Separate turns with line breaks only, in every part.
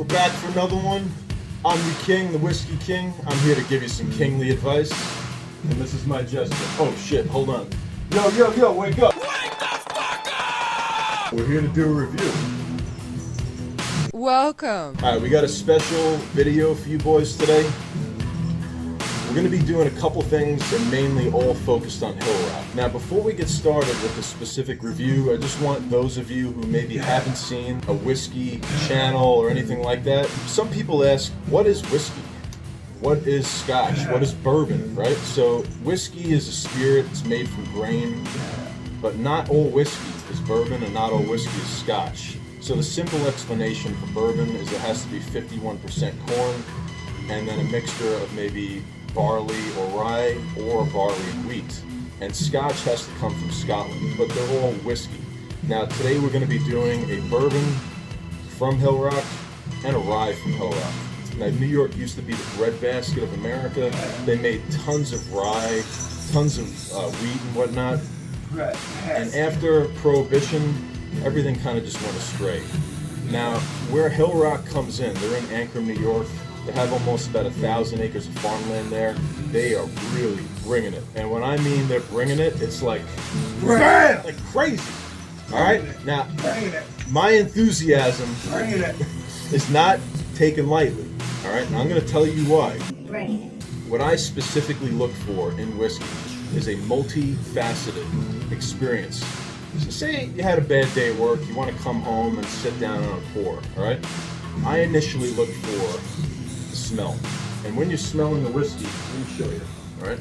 We're back for another one. I'm the king, the whiskey king. I'm here to give you some kingly advice. And this is my gesture. Oh shit, hold on. Yo, wake up! Wake the fuck up! We're here to do a review.
Welcome.
Alright, we got a special video for you boys today. We're going to be doing a couple things and mainly all focused on Hillrock. Now before we get started with the specific review, I just want those of you who maybe haven't seen a whiskey channel or anything like that. Some people ask, what is whiskey? What is scotch? What is bourbon, right? So whiskey is a spirit, it's made from grain, but not all whiskey is bourbon and not all whiskey is scotch. So the simple explanation for bourbon is it has to be 51% corn and then a mixture of maybe barley or rye or barley and wheat. And scotch has to come from Scotland, but they're all whiskey. Now today we're going to be doing a bourbon from Hillrock and a rye from Hillrock. Now New York used to be the breadbasket of America. They made tons of rye, tons of wheat and whatnot. And after Prohibition, everything kind of just went astray. Now where Hillrock comes in, they're in Ankrum, New York. They have almost about 1,000 acres of farmland there. They are really bringing it. And when I mean they're bringing it, it's like crazy. All right? Now, my enthusiasm is not taken lightly. All right? And I'm going to tell you why. What I specifically look for in whiskey is a multifaceted experience. So say you had a bad day at work, you want to come home and sit down on a pour, all right? I initially look for smell. And when you're smelling the whiskey, let me show you, alright?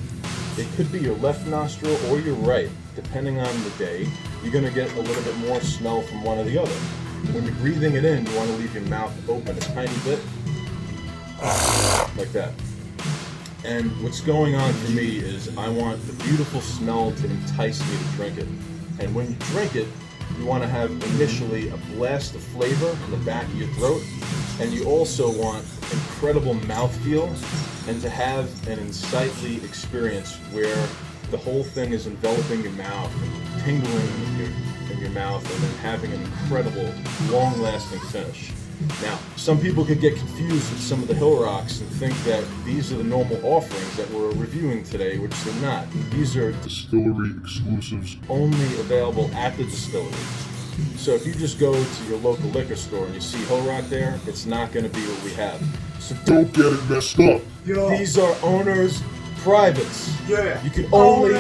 It could be your left nostril or your right, depending on the day. You're going to get a little bit more smell from one or the other. When you're breathing it in, you want to leave your mouth open a tiny bit, like that. And what's going on for me is I want the beautiful smell to entice me to drink it. And when you drink it, you want to have initially a blast of flavor in the back of your throat, and you also want incredible mouthfeel and to have an insightly experience where the whole thing is enveloping your mouth and tingling in your mouth and then having an incredible, long-lasting finish. Now, some people could get confused with some of the Hillrocks and think that these are the normal offerings that we're reviewing today, which they're not. These are distillery exclusives only available at the distillery. So if you just go to your local liquor store and you see Hillrock there, it's not going to be what we have. So don't get it messed up. These are owners' privates. Yeah. You can only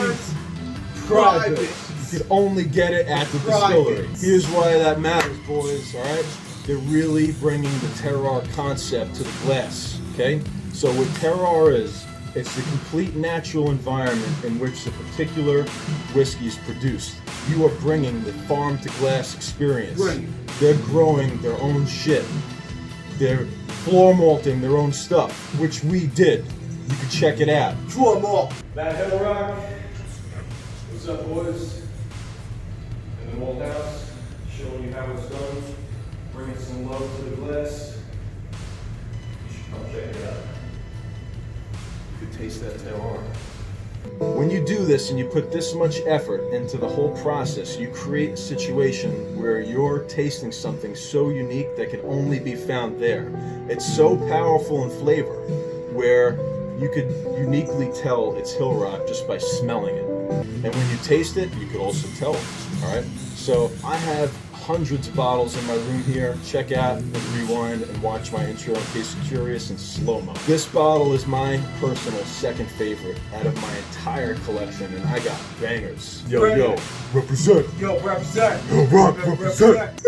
privates. You can only get it at the distillery. Here's why that matters, boys. All right. They're really bringing the terroir concept to the glass, okay? So what terroir is, it's the complete natural environment in which the particular whiskey is produced. You are bringing the farm to glass experience. Right. They're growing their own shit. They're floor malting their own stuff, which we did. You can check it out. Floor malt. That Hillrock. What's up, boys? In the malt house, showing you how it's done. Bringing some love to the glass. You should come check it out. You could taste that terroir. When you do this and you put this much effort into the whole process, you create a situation where you're tasting something so unique that can only be found there. It's so powerful in flavor where you could uniquely tell it's Hillrock just by smelling it. And when you taste it, you could also tell it. All right? So I have hundreds of bottles in my room here. Check out and rewind and watch my intro in case you're curious in slow-mo. This bottle is my personal second favorite out of my entire collection, and I got bangers. Yo, represent.
Yo, represent.
Yo, rock, represent.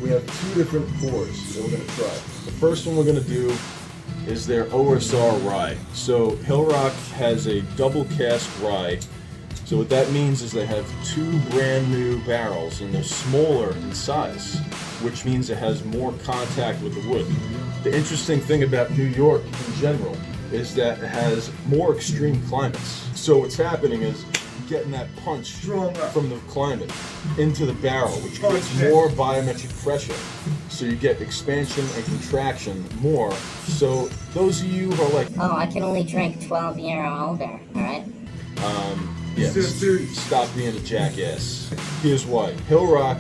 We have two different pours that we're going to try. The first one we're going to do is their OSR rye. So Hillrock has a double cask rye. So what that means is they have two brand new barrels and they're smaller in size, which means it has more contact with the wood. The interesting thing about New York in general is that it has more extreme climates. So what's happening is getting that punch from the climate into the barrel, which creates more biometric pressure. So you get expansion and contraction more. So those of you who are like,
oh, I can only drink 12 year or older, all right?
Yeah, stop being a jackass. Here's why. Hillrock,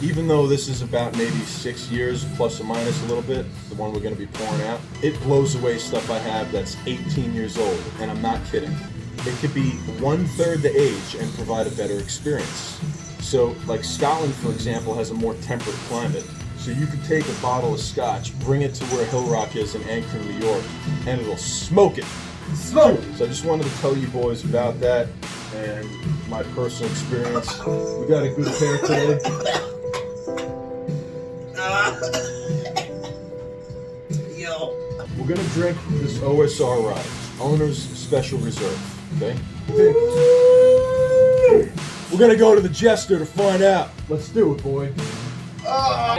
even though this is about maybe 6 years, plus or minus a little bit, the one we're going to be pouring out, it blows away stuff I have that's 18 years old, and I'm not kidding. It could be 1/3 the age and provide a better experience. So, like Scotland, for example, has a more temperate climate. So you could take a bottle of scotch, bring it to where Hillrock is in Anchor, New York, and it'll smoke it.
Smoke!
So I just wanted to tell you boys about that and my personal experience. We got a good pair today.
Yo.
We're gonna drink this OSR rye, Owner's Special Reserve, okay? We're gonna go to the Jester to find out. Let's do it, boy. What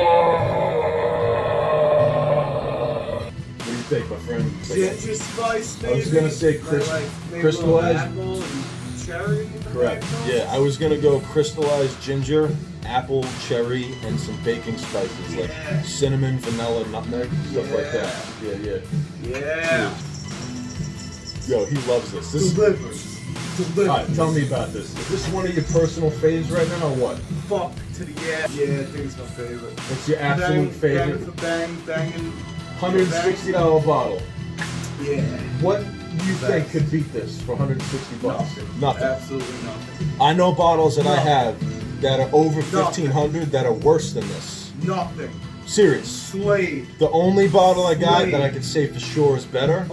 do you think, my friend?
Ginger spice, maybe?
I was gonna say crystallized.
Apple and cherry.
Correct. Yeah, I was gonna go crystallized ginger, apple, cherry, and some baking spices like cinnamon, vanilla, nutmeg, stuff like that.
Yeah.
Yo, he loves this.
Delivers.
Alright, tell me about this. Is this one of your personal faves right now, or what?
Fuck to the yeah. Yeah, I think it's my favorite.
It's your absolute favorite.
Banging.
$160 bottle.
Yeah.
What do you think could beat this for $160? Nothing.
Absolutely nothing.
I know bottles that I have that are over $1,500 that are worse than this.
Nothing.
Serious.
Slade.
The only bottle I got that I could say for sure is better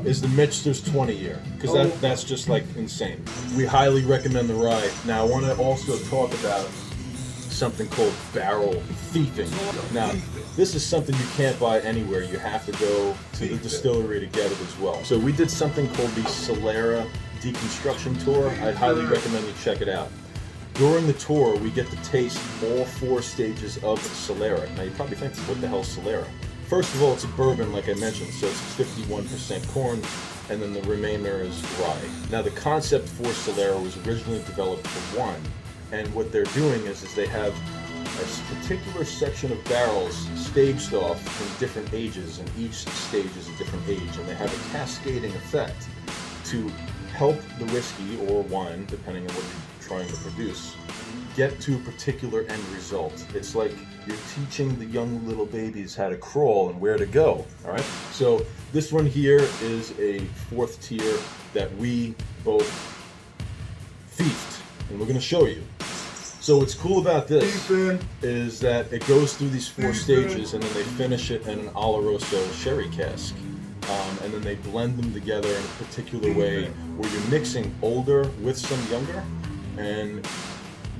is the Michter's 20 year, because that's just like insane. We highly recommend the rye. Now I want to also talk about something called barrel thieving. Now this is something you can't buy anywhere. You have to go to the distillery to get it as well. So we did something called the Solera deconstruction tour. I'd highly recommend you check it out. During the tour, we get to taste all 4 stages of Solera. Now, you probably think, what the hell is Solera? First of all, it's a bourbon, like I mentioned, so it's 51% corn, and then the remainder is rye. Now, the concept for Solera was originally developed for wine, and what they're doing is they have a particular section of barrels staged off in different ages, and each stage is a different age, and they have a cascading effect to help the whiskey or wine, depending on what you're trying to produce, get to a particular end result. It's like you're teaching the young little babies how to crawl and where to go, all right? So this one here is a 4th tier that we both thieved, and we're gonna show you. So what's cool about this is that it goes through these 4 stages, and then they finish it in an Oloroso sherry cask. And then they blend them together in a particular way where you're mixing older with some younger, and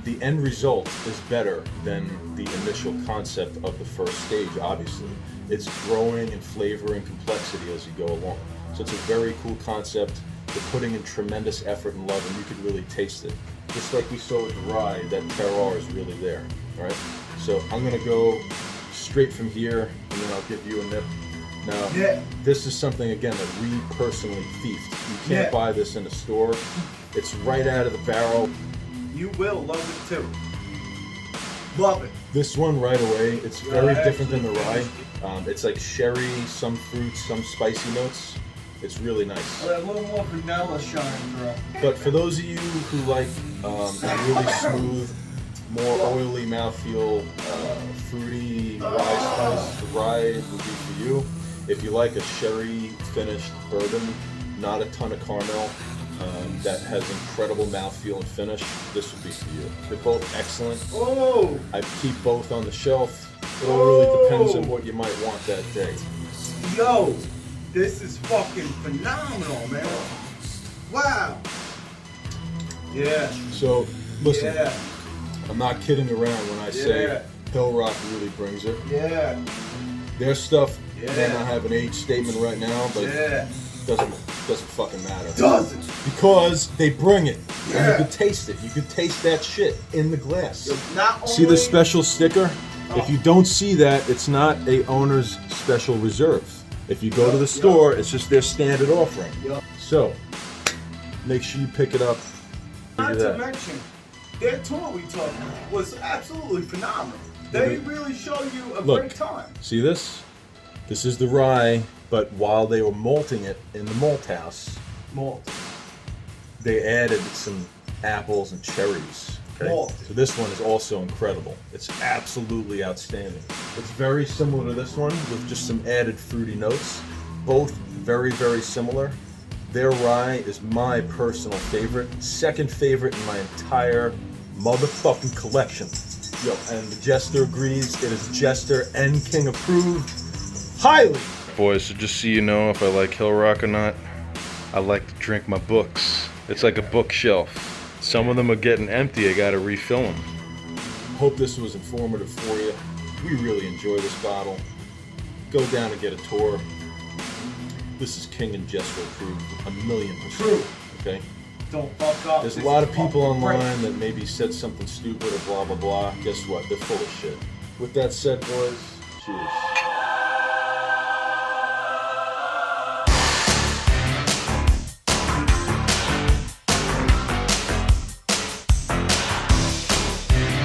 the end result is better than the initial concept of the first stage, obviously. It's growing in flavor and complexity as you go along. So it's a very cool concept. They're putting in tremendous effort and love, and you could really taste it. Just like we saw with the rye, that terroir is really there, all right? So I'm gonna go straight from here, and then I'll give you a nip. Now, this is something, again, that we personally thieved. You can't buy this in a store. It's right out of the barrel.
You will love it too. Love it.
This one right away, it's very different than the rye. It's like sherry, some fruits, some spicy notes. It's really nice.
A little more vanilla shine through.
But for those of you who like really smooth, more oily mouthfeel, fruity rye spice, the rye would be for you. If you like a sherry finished bourbon, not a ton of caramel, that has incredible mouthfeel and finish, this would be for you. They're both excellent.
Oh!
I keep both on the shelf. It all really depends on what you might want that day.
Yo, this is fucking phenomenal, man. Wow. Yeah.
So, listen, I'm not kidding around when I say Hillrock really brings it.
Yeah.
Their stuff may not have an age statement right now, but doesn't fucking matter.
Doesn't.
Because they bring it. And you can taste it. You can taste that shit in the glass. See the special sticker? If you don't see that, it's not a owner's special reserve. If you go to the store, it's just their standard offering. So, make sure you pick it up.
Not to mention, their tour we took was absolutely phenomenal. They really show you a great time.
See this? This is the rye, but while they were malting it in the malt house, they added some apples and cherries. Okay?
Malt.
So this one is also incredible. It's absolutely outstanding. It's very similar to this one with just some added fruity notes. Both very, very similar. Their rye is my personal favorite. Second favorite in my entire motherfucking collection. Yo, and the Jester agrees. It is Jester and King approved. Highly.
Boys, so just so you know if I like Hillrock or not, I like to drink my books. It's like a bookshelf. Some of them are getting empty, I gotta refill them.
Hope this was informative for you. We really enjoy this bottle. Go down and get a tour. This is King and Jester approved, 1,000,000%.
True.
Okay?
Don't fuck up.
There's a
This
lot
is
of people
fucking great.
online that maybe said something stupid or blah blah blah. Guess what? They're full of shit. With that said, boys, cheers.